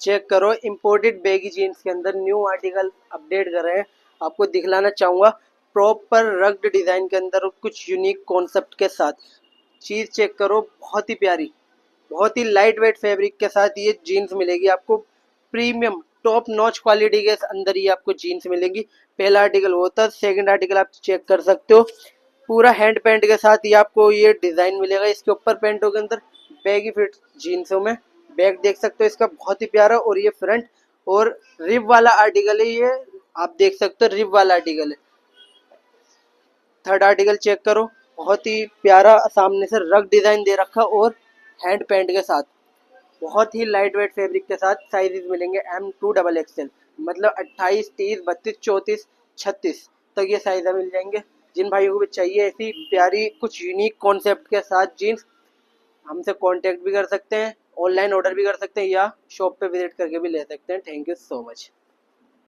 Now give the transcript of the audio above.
Check करो, imported baggy jeans के अंदर न्यू आर्टिकल अपडेट कर रहे हैं। आपको दिखलाना चाहूँगा प्रॉपर रग्ड डिज़ाइन के अंदर और कुछ यूनिक कॉन्सेप्ट के साथ। चीज़ चेक करो, बहुत ही प्यारी, बहुत ही लाइट वेट फैब्रिक के साथ ये जीन्स मिलेगी आपको। प्रीमियम टॉप नॉच क्वालिटी के अंदर ये आपको जीन्स मिलेंगी। पहला आर्टिकल होता है, सेकंड आर्टिकल आप चेक कर सकते हो। पूरा हैंड पैंट के साथ ये आपको ये डिज़ाइन मिलेगा। इसके ऊपर पैंटों के अंदर बैगी फिट जीन्सों में बैग देख सकते हो इसका, बहुत ही प्यारा। और ये फ्रंट और रिब वाला आर्टिकल है, ये आप देख सकते हो रिब वाला आर्टिकल है। थर्ड आर्टिकल चेक करो, बहुत ही प्यारा सामने से रग डिज़ाइन दे रखा और हैंड पैंट के साथ, बहुत ही लाइट वेट फैब्रिक के साथ। साइजेस मिलेंगे M2XXL, मतलब 28, 30, 32, 34, 36 तक ये साइज मिल जाएंगे। जिन भाइयों को भी चाहिए ऐसी प्यारी कुछ यूनिक कॉन्सेप्ट के साथ जीन्स, हमसे कांटेक्ट भी कर सकते हैं, ऑनलाइन ऑर्डर भी कर सकते हैं या शॉप पे विजिट करके भी ले सकते हैं। Thank you so much.